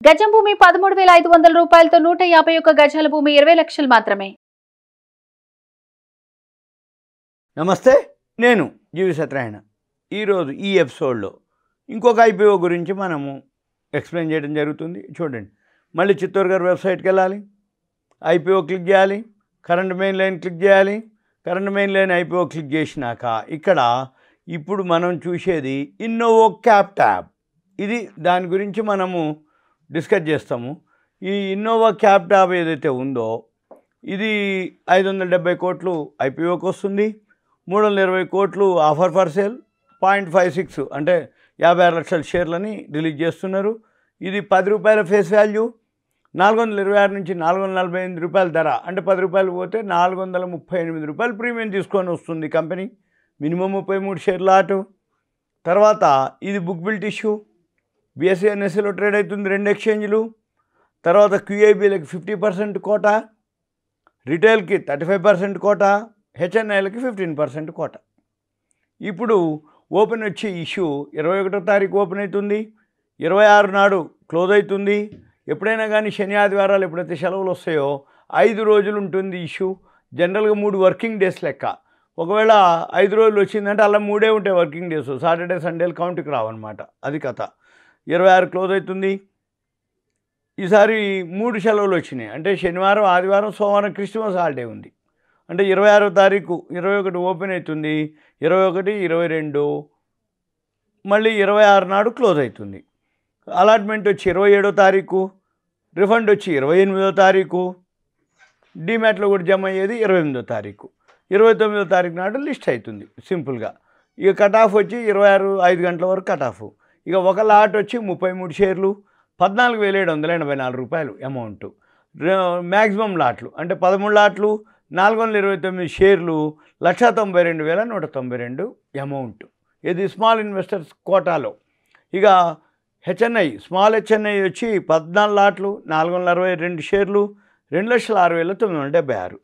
గజం భూమి 13,500 రూపాయలతో 151 గజాల భూమి 20 లక్షలు మాత్రమే. నమస్తే, నేను జీవి సత్యనారాయణ. ఈరోజు ఈ ఎపిసోడ్లో ఇంకొక ఐపీఓ గురించి మనము ఎక్స్ప్లెయిన్ చేయడం జరుగుతుంది. చూడండి, మళ్ళీ చిత్తూరు గారి వెబ్సైట్కి వెళ్ళాలి, ఐపీఓ క్లిక్ చేయాలి, కరెంట్ మెయిన్ లైన్ క్లిక్ చేయాలి. Current main line IPO click చేసినాక ఇక్కడ ఇప్పుడు మనం చూసేది ఇన్నోవో క్యాప్ ట్యాబ్. ఇది దాని గురించి మనము డిస్కస్ చేస్తాము. ఈ ఇన్నోవా క్యాప్ ట్యాబ్ ఏదైతే ఉందో ఇది 570 కోట్లు ఐపీఓకి వస్తుంది, 320 కోట్లు ఆఫర్ ఫర్ సేల్, 0.56 అంటే 56 లక్షల షేర్లని రిలీజ్ చేస్తున్నారు. ఇది 10 రూపాయల ఫేస్ వాల్యూ, 426 నుంచి 448 రూపాయల ధర, అంటే 10 రూపాయలు పోతే 438 రూపాయలు ప్రీమియం తీసుకొని వస్తుంది కంపెనీ. మినిమం 33 షేర్ల ఆటు. తర్వాత ఇది బుక్ బిల్ట్ ఇష్యూ, బీఎస్సీ ఎన్ఎస్సీలో ట్రేడ్ అవుతుంది, 2 ఎక్స్చేంజ్లు. తర్వాత క్యూఐబీలకి 50% కోటా, రిటైల్కి 35% కోటా, హెచ్ఎన్ఐలకి 15% కోటా. ఇప్పుడు ఓపెన్ వచ్చి ఇష్యూ 21వ తారీఖు ఓపెన్ అవుతుంది, 26 నాడు క్లోజ్ అవుతుంది. ఎప్పుడైనా కానీ శని ఆదివారాలు ఎప్పుడైతే సెలవులు వస్తాయో 5 రోజులు ఉంటుంది ఇష్యూ. జనరల్గా 3 వర్కింగ్ డేస్ లెక్క. ఒకవేళ 5 రోజులు వచ్చిందంటే అలా 3 ఉంటాయి వర్కింగ్ డేస్, సాటర్డే సండేలు కౌంట్కి రావన్నమాట. అది కథ. 26 క్లోజ్ అవుతుంది. ఈసారి 3 సెలవులు వచ్చినాయి, అంటే శనివారం, ఆదివారం, సోమవారం క్రిస్మస్ హాలిడే ఉంది. అంటే 26వ తారీఖు 21 ఓపెన్ అవుతుంది, 21, 22, మళ్ళీ 26 నాడు క్లోజ్ అవుతుంది. అలాట్మెంట్ వచ్చి 27వ తారీఖు, రిఫండ్ వచ్చి 28వ తారీఖు, డిమ్యాట్లో కూడా జమ అయ్యేది 28వ తారీఖు. 29వ తారీఖు నాడు లిస్ట్ అవుతుంది సింపుల్గా. ఇక కట్ ఆఫ్ వచ్చి 26 5 గంటల వరకు కట్ ఆఫ్. ఇక ఒక లాట్ వచ్చి 33 షేర్లు, 14,784 రూపాయలు అమౌంట్. మ్యాక్సిమం లాట్లు అంటే 13 లాట్లు, 429 షేర్లు, 192,192 అమౌంట్. ఇది స్మాల్ ఇన్వెస్టర్స్ కోటాలో. ఇక హెచ్ఎన్ఐ, స్మాల్ హెచ్ఎన్ఐ వచ్చి 14 లాట్లు, 462 షేర్లు, 2,06,976.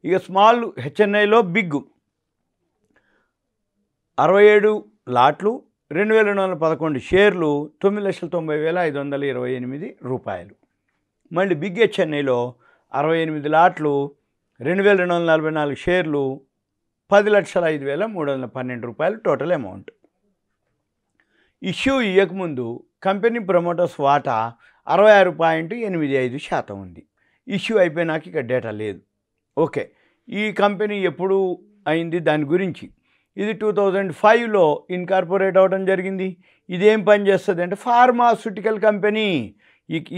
ఇక స్మాల్ హెచ్ఎన్ఐలో బిగ్ 67 లాట్లు, 2,211 షేర్లు, 9,90,528 రూపాయలు. మళ్ళీ బిగ్ హెచ్ఎన్ఐలో 68 లాట్లు, 2,244 షేర్లు, 10,05,312 రూపాయలు టోటల్ అమౌంట్. ఇష్యూ ఇవ్వకముందు కంపెనీ ప్రమోటర్స్ వాటా 66.85% ఉంది. ఇష్యూ అయిపోయినాక ఇక డేటా లేదు. ఓకే, ఈ కంపెనీ ఎప్పుడు అయింది దాని గురించి. ఇది 2005లో ఇన్కార్పొరేట్ అవ్వడం జరిగింది. ఇదేం పని చేస్తుంది అంటే ఫార్మాస్యూటికల్ కంపెనీ.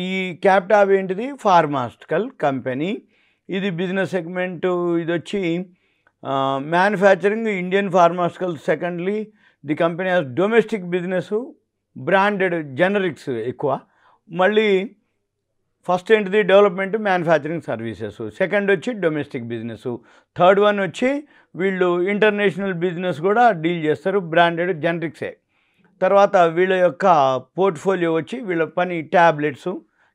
ఈ క్యాప్ ట్యాబ్ ఏంటిది? Pharmaceutical company. ఇది బిజినెస్ సెగ్మెంట్. ఇది వచ్చి manufacturing Indian pharmaceutical. Secondly the company has domestic business, branded generics ఎక్కువ. మళ్ళీ ఫస్ట్ ఏంటిది? Development manufacturing services. సెకండ్ వచ్చి డొమెస్టిక్ బిజినెస్. థర్డ్ వన్ వచ్చి వీళ్ళు ఇంటర్నేషనల్ బిజినెస్ కూడా డీల్ చేస్తారు, బ్రాండెడ్ జనరిక్సే. తర్వాత వీళ్ళ యొక్క పోర్ట్ఫోలియో వచ్చి వీళ్ళ పని tablets,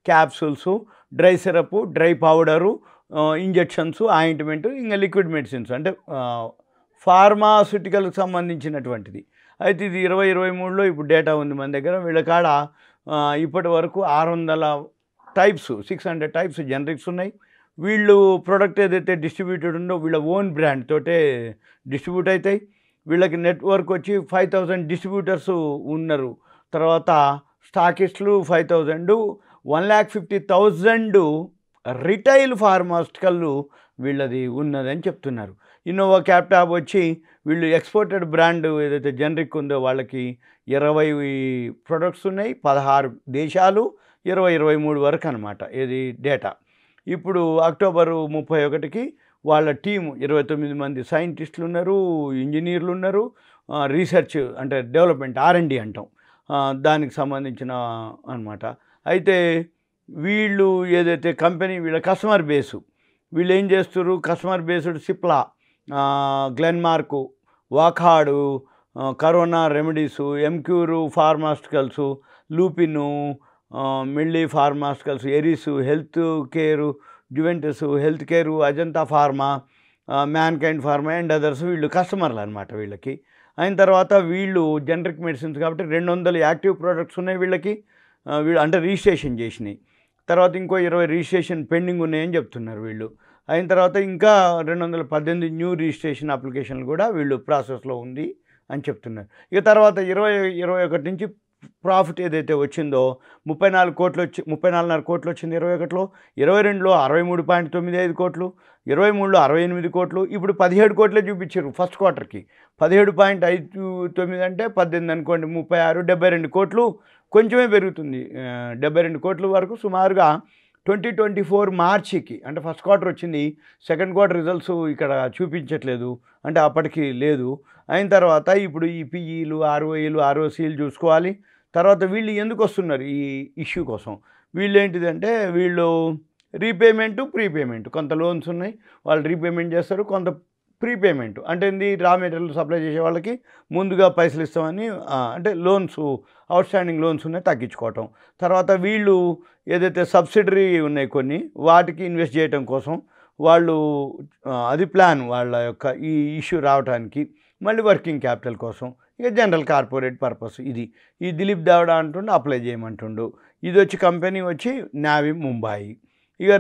capsules, dry syrup, dry powder, injections, ointment, ఇంకా లిక్విడ్ మెడిసిన్స్, అంటే ఫార్మాస్యూటికల్కి సంబంధించినటువంటిది. అయితే ఇది 2023లో ఇప్పుడు డేటా ఉంది మన దగ్గర. వీళ్ళ కాడ ఇప్పటి వరకు 600 టైప్స్, 600 టైప్స్ జనరిక్స్ ఉన్నాయి. వీళ్ళు ప్రోడక్ట్ ఏదైతే డిస్ట్రిబ్యూటెడ్ ఉందో వీళ్ళ ఓన్ బ్రాండ్ తోటే డిస్ట్రిబ్యూట్ అవుతాయి. వీళ్ళకి నెట్వర్క్ వచ్చి 5,000 డిస్ట్రిబ్యూటర్స్ ఉన్నారు. తర్వాత స్టాకిస్టులు 5,000, 1,50,000 రిటైల్ ఫార్మాస్యూటికల్ వీళ్ళది ఉన్నదని చెప్తున్నారు. ఇన్నోవా క్యాప్ ట్యాబ్ వచ్చి వీళ్ళు ఎక్స్పోర్టెడ్ బ్రాండ్ ఏదైతే జనరిక్ ఉందో వాళ్ళకి 20 ప్రొడక్ట్స్ ఉన్నాయి, 16 దేశాలు, 2023 వరకు అనమాట ఇది డేటా. ఇప్పుడు అక్టోబరు 31కి వాళ్ళ టీము 29 మంది సైంటిస్టులు ఉన్నారు, ఇంజనీర్లు ఉన్నారు, రీసెర్చ్ అంటే డెవలప్మెంట్ R&D అంటాం, దానికి సంబంధించిన అనమాట. అయితే వీళ్ళు ఏదైతే కంపెనీ వీళ్ళ కస్టమర్ బేసు, వీళ్ళు ఏం చేస్తారు? Customer based Cipla, Glenmark, Wockhardt, Corona Remedies, Emcure pharmaceuticals, Lupin, మిల్లీ pharmaceuticals, Eris health care, Juventus health care, Ajanta pharma, Mankind pharma and others వీళ్ళు కస్టమర్లు అనమాట వీళ్ళకి. అయిన తర్వాత వీళ్ళు జనరిక్ మెడిసిన్స్ కాబట్టి 200 యాక్టివ్ ప్రోడక్ట్స్ ఉన్నాయి వీళ్ళకి. వీళ్ళు అంటే రిజిస్ట్రేషన్ చేసినాయి. తర్వాత ఇంకో 20 రిజిస్ట్రేషన్ పెండింగ్ ఉన్నాయని చెప్తున్నారు వీళ్ళు. అయిన తర్వాత ఇంకా 218 న్యూ రిజిస్ట్రేషన్ అప్లికేషన్లు కూడా వీళ్ళు ప్రాసెస్లో ఉంది అని చెప్తున్నారు. ఇక తర్వాత 21 నుంచి ప్రాఫిట్ ఏదైతే వచ్చిందో 34 కోట్లు 34.5 కోట్లు వచ్చింది 21లో, 22లో 63.95 కోట్లు, 23లో 68 కోట్లు, ఇప్పుడు 17 కోట్లే చూపించారు ఫస్ట్ క్వార్టర్కి. 17.59 అంటే 18 అనుకోండి, 36, 72 కోట్లు కొంచెమే పెరుగుతుంది. 72 కోట్ల వరకు సుమారుగా 2024 మార్చికి అంటే ఫస్ట్ క్వార్టర్ వచ్చింది. సెకండ్ క్వార్టర్ రిజల్ట్స్ ఇక్కడ చూపించట్లేదు, అంటే అప్పటికి లేదు. అయిన తర్వాత ఇప్పుడు ఈ పిఈలు, ఆర్ఓఈలు, ఆర్ఓసీలు చూసుకోవాలి. తర్వాత వీళ్ళు ఎందుకు వస్తున్నారు ఈ ఇష్యూ కోసం? వీళ్ళు ఏంటిదంటే వీళ్ళు రీపేమెంటు, ప్రీపేమెంట్, కొంత లోన్స్ ఉన్నాయి వాళ్ళు రీపేమెంట్ చేస్తారు, కొంత ప్రీపేమెంట్ అంటే ఏంది, రా మెటీరియల్ సప్లై చేసే వాళ్ళకి ముందుగా పైసలు ఇస్తామని, అంటే లోన్స్, అవుట్స్టాండింగ్ లోన్స్ ఉన్నాయి తగ్గించుకోవటం. తర్వాత వీళ్ళు ఏదైతే సబ్సిడరీ ఉన్నాయి కొన్ని వాటికి ఇన్వెస్ట్ చేయడం కోసం వాళ్ళు, అది ప్లాన్ వాళ్ళ యొక్క ఈ ఇష్యూ రావడానికి. మళ్ళీ వర్కింగ్ క్యాపిటల్ కోసం, ఇక జనరల్ కార్పొరేట్ పర్పస్. ఇది ఈ దిలీప్ దావడా అంటుండు అప్లై చేయమంటుండు. ఇది వచ్చి కంపెనీ వచ్చి నావీ ముంబాయి, ఇక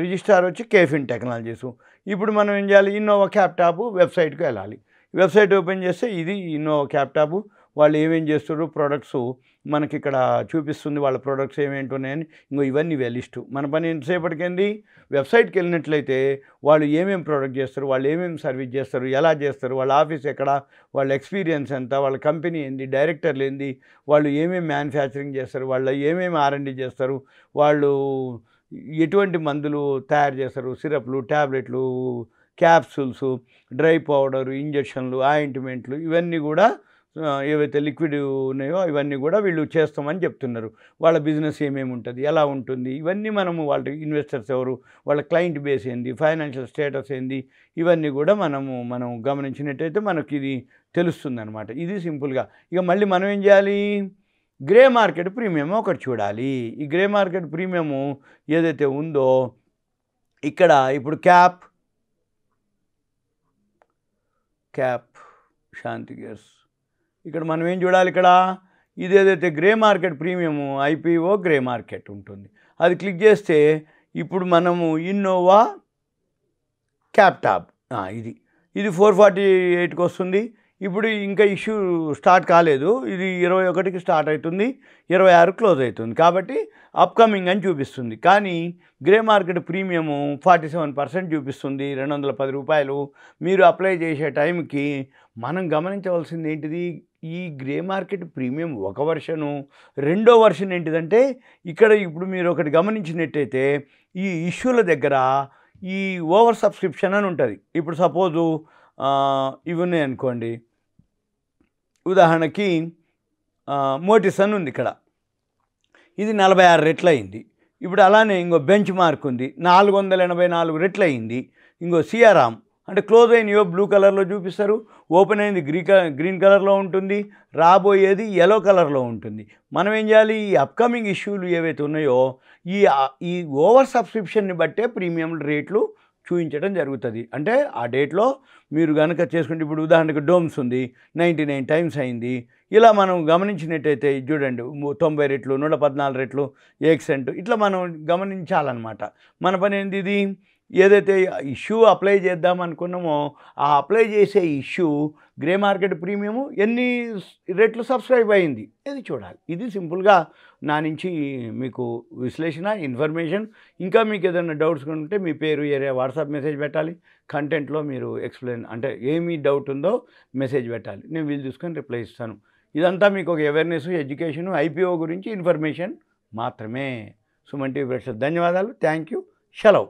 రిజిస్ట్రార్ వచ్చి కేఫిన్ టెక్నాలజీస్. ఇప్పుడు మనం ఏం చేయాలి, ఇన్నోవా క్యాప్టాప్ వెబ్సైట్కి వెళ్ళాలి. వెబ్సైట్ ఓపెన్ చేస్తే ఇది ఇన్నోవా క్యాప్టాప్, వాళ్ళు ఏమేం చేస్తారు ప్రొడక్ట్స్ మనకి ఇక్కడ చూపిస్తుంది, వాళ్ళ ప్రొడక్ట్స్ ఏమేంటి ఉన్నాయని. ఇంకో ఇవన్నీ లిస్టు. మన పని ఎంతసేపటికింది, వెబ్సైట్కి వెళ్ళినట్లయితే వాళ్ళు ఏమేమి ప్రోడక్ట్ చేస్తారు, వాళ్ళు ఏమేమి సర్వీస్ చేస్తారు, ఎలా చేస్తారు, వాళ్ళ ఆఫీస్ ఎక్కడ, వాళ్ళ ఎక్స్పీరియన్స్ ఎంత, వాళ్ళ కంపెనీ ఏంది, డైరెక్టర్లు ఏంది, వాళ్ళు ఏమేమి మ్యానుఫ్యాక్చరింగ్ చేస్తారు, వాళ్ళు ఏమేమి R&D చేస్తారు, వాళ్ళు ఎటువంటి మందులు తయారు చేస్తారు, సిరప్లు, ట్యాబ్లెట్లు, క్యాప్సూల్స్, డ్రై పౌడరు, ఇంజక్షన్లు, ఆయింట్మెంట్లు, ఇవన్నీ కూడా ఏవైతే లిక్విడ్ ఉన్నాయో ఇవన్నీ కూడా వీళ్ళు చేస్తామని చెప్తున్నారు. వాళ్ళ బిజినెస్ ఏమేమి ఉంటుంది, ఎలా ఉంటుంది, ఇవన్నీ మనము వాళ్ళ ఇన్వెస్టర్స్ ఎవరు, వాళ్ళ క్లయింట్ బేస్ ఏంది, ఫైనాన్షియల్ స్టేటస్ ఏంది, ఇవన్నీ కూడా మనం గమనించినట్టయితే మనకి ఇది తెలుస్తుంది అనమాట. ఇది సింపుల్గా. ఇక మళ్ళీ మనం ఏం చేయాలి, గ్రే మార్కెట్ ప్రీమియం ఒకటి చూడాలి. ఈ గ్రే మార్కెట్ ప్రీమియము ఏదైతే ఉందో ఇక్కడ ఇప్పుడు క్యాప్ శాంతి గ్యాస్, ఇక్కడ మనం ఏం చూడాలి, ఇక్కడ ఇది ఏదైతే grey market premium IPO grey market ఉంటుంది, అది క్లిక్ చేస్తే ఇప్పుడు మనము ఇన్నోవా క్యాప్టాప్ ఇది 448కి వస్తుంది. ఇప్పుడు ఇంకా ఇష్యూ స్టార్ట్ కాలేదు, ఇది 21కి స్టార్ట్ అవుతుంది, 26 క్లోజ్ అవుతుంది, కాబట్టి అప్కమింగ్ అని చూపిస్తుంది. కానీ గ్రే మార్కెట్ ప్రీమియము 47% చూపిస్తుంది, 210 రూపాయలు. మీరు అప్లై చేసే టైంకి మనం గమనించవలసింది ఏంటిది, ఈ గ్రే మార్కెట్ ప్రీమియం ఒక వర్షను, రెండో వర్షన్ ఏంటిదంటే ఇక్కడ ఇప్పుడు మీరు ఒకటి గమనించినట్టయితే ఈ ఇష్యూల దగ్గర ఈ ఓవర్ సబ్స్క్రిప్షన్ అని ఉంటుంది. ఇప్పుడు సపోజు ఇవి ఉన్నాయి అనుకోండి, ఉదాహరణకి మోటిస్ అని ఉంది ఇక్కడ, ఇది 46 రెట్లు అయింది. ఇప్పుడు అలానే ఇంకో బెంచ్ మార్క్ ఉంది 484 రెట్లు అయింది. ఇంకో సిఆర్ఆమ్ అంటే క్లోజ్ అయినయో బ్లూ కలర్లో చూపిస్తారు, ఓపెన్ అయింది గ్రీన్ కలర్లో ఉంటుంది, రాబోయేది ఎల్లో కలర్లో ఉంటుంది. మనం ఏం చేయాలి, ఈ అప్కమింగ్ ఇష్యూలు ఏవైతే ఉన్నాయో ఈ ఓవర్ సబ్స్క్రిప్షన్ని బట్టే ప్రీమియం రేట్లు చూపించడం జరుగుతుంది. అంటే ఆ డేట్లో మీరు కనుక చేసుకుంటే, ఇప్పుడు ఉదాహరణకు డోమ్స్ ఉంది 99 టైమ్స్ అయింది. ఇలా మనం గమనించినట్టయితే చూడండి 90 రెట్లు, 114 రెట్లు, ఏక్సెంట్, ఇట్లా మనం గమనించాలన్నమాట. మన పని ఏంది, ఇది ఏదైతే ఇష్యూ అప్లై చేద్దాం అనుకున్నామో ఆ అప్లై చేసే ఇష్యూ గ్రే మార్కెట్ ప్రీమియము ఎన్ని రెట్లు సబ్స్క్రైబ్ అయింది ఇది చూడాలి. ఇది సింపుల్గా నా నుంచి మీకు విశ్లేషణ, ఇన్ఫర్మేషన్. ఇంకా మీకు ఏదైనా డౌట్స్ ఉంటే మీ పేరు, ఏరియా, వాట్సాప్ మెసేజ్ పెట్టాలి. కంటెంట్లో మీరు ఎక్స్ప్లెయిన్ అంటే ఏమీ డౌట్ ఉందో మెసేజ్ పెట్టాలి, నేను వీలు చూసుకొని రిప్లై ఇస్తాను. ఇదంతా మీకు ఒక అవేర్నెస్, ఎడ్యుకేషను, IPO గురించి ఇన్ఫర్మేషన్ మాత్రమే. సుమన్ టీవీ ప్రేక్షకులకు ధన్యవాదాలు. Thank you. సెలవు.